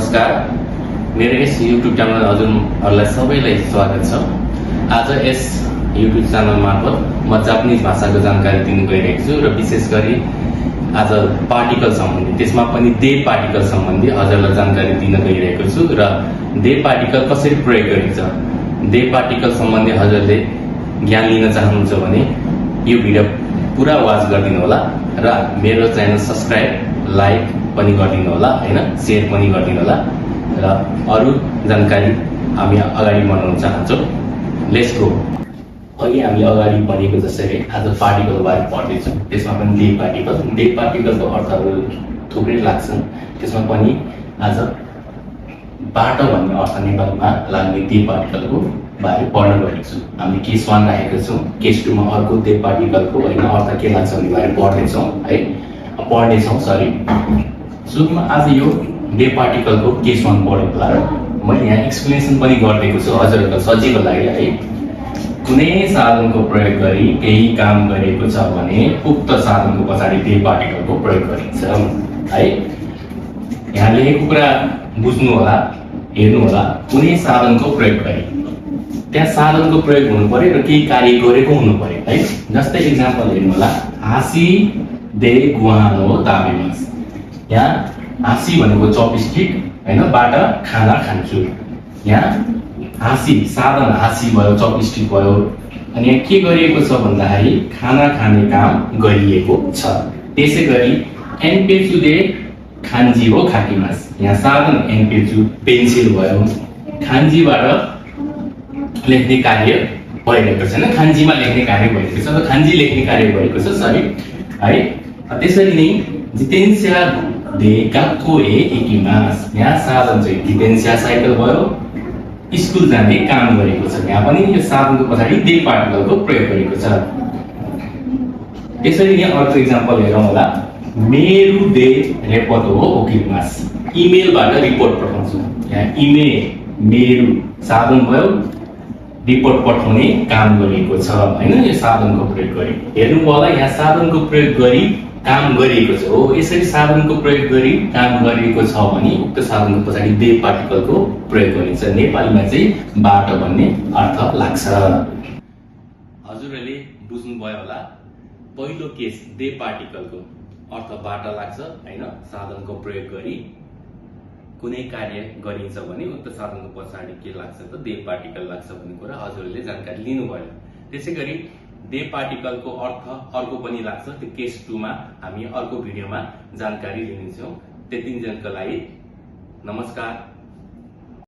नमस्कार, मेरो यस YouTube channel हजुरहरूलाई सबैलाई स्वागत छ। आज यस युट्युब च्यानल मार्फत म जापानिज भाषाको जानकारी दिन गइरहेको छु र विशेष गरी आज पार्टिकल सम्बन्धी, त्यसमा पनि दे पार्टिकल सम्बन्धी हजुरलाई जानकारी दिन गइरहेको छु र दे पार्टिकल कसरी प्रयोग गरिन्छ, दे पार्टिकल सम्बन्धी हजुरले ज्ञान लिन चाहनुहुन्छ भने यो भिडियो पुरा वाच गरिदिनु होला र मेरो च्यानल सब्स्क्राइब, लाइक पनि गरिदिनु होला हैन, शेयर पनि गरिदिनु होला र अरु जानकारी हामी अगाडि बढाउन चाहन्छौं। Let's go. अघि हामी अगाडि बढेको जसरी आज पार्टिकल बारे पढ्दैछौँ। त्यसमा पनि दे पार्टिकलको अर्थहरू थुप्रै लाग्छन्। त्यसमा पनि आज बाटो भन्ने अर्थ नेपालीमा लाग्ने दे पार्टिकलको बारे पढ्न गएको छु। हामीले केस 1 राखेको छौँ, केस 2 मा अर्को दे पार्टिकलको हैन अर्थ के लाग्छ भन्ने बारे पढ्नेछौँ सरी। सुरुमा आज यो दे पार्टिकलको केस 1 पढेको होला र मैले यहाँ एक्सप्लेनेसन पनि गरिदिएको छु हजुरहरुको सजिलो लागि है। कुनै साधनको प्रयोग गरी केही काम गरेको छ भने उक्त साधनको पछाडि दे पार्टिकलको प्रयोग गरिन्छ है। यहाँ लेखेको कुरा बुझ्नु होला, हेर्नु होला। कुनै साधनको प्रयोग गरी, त्यहाँ साधनको प्रयोग हुनु पर्यो र केही कार्य गरेको हुनु पर्यो है। जस्तै एक्जाम्पल हेर्नु होला, हाँसी दे गुहानो दाबेमास। यहाँ हाँसी भनेको चपस्टिक हैन, बाट खाना खान्छु। यहाँ हाँसी साधन हाँसी भयो, चपस्टिक भयो। अनि यहाँ के गरिएको छ भन्दाखेरि खाना खाने काम गरिएको छ। त्यसैगरी एनपेचु दे खान्जी हो खाकिमास। यहाँ साधन एनपेचु पेन्सिल भयो, खान्जीबाट लेख्ने कार्य भइरहेको छैन, खान्जीमा लेख्ने कार्य भइरहेको छ, खान्जी लेख्ने कार्य भएको छ सरी है। त्यसरी नै जितेन्स्या दे गाक्को ए इकिमास। यहाँ साधन चाहिँ जितेन्स्या साइकल भयो, स्कुल जाने काम गरेको छ। यहाँ पनि यो साधनको पछाडि दे पार्टिकलको प्रयोग गरेको छ। त्यसरी यहाँ अर्को एक्जाम्पल हेरौँ होला, मेरु दे रेपोर्ट हो ओकिमास। इमेलबाट रिपोर्ट पठाउँछु। यहाँ मेरु साधन भयो, रिपोर्ट पठाउने काम गरिएको छ हैन। यो साधनको प्रयोग गरी हेर्नु होला, यहाँ साधनको प्रयोग गरी काम गरिएको छ हो। यसरी साधनको प्रयोग गरी काम गरिएको छ भने उक्त साधनको पछाडि दे पार्टिकलको प्रयोग गरिन्छ। नेपालीमा चाहिँ बाटो भन्ने अर्थ लाग्छ। हजुरहरूले बुझ्नु भयो होला, पहिलो केस दे पार्टिकलको अर्थ बाटो लाग्छ हैन। साधनको प्रयोग गरी कुनै कार्य गरिन्छ भने उक्त साधनको पछाडि के लाग्छ त दे पार्टिकल लाग्छ भन्ने कुरा हजुरहरूले जानकारी लिनुभयो। त्यसैगरी दे पार्टिकलको अर्थ अर्को पनि लाग्छ, त्यो केस 2 मा हामी अर्को भिडियोमा जानकारी लिनेछौँ। त्यतिन्जेलको लागि नमस्कार।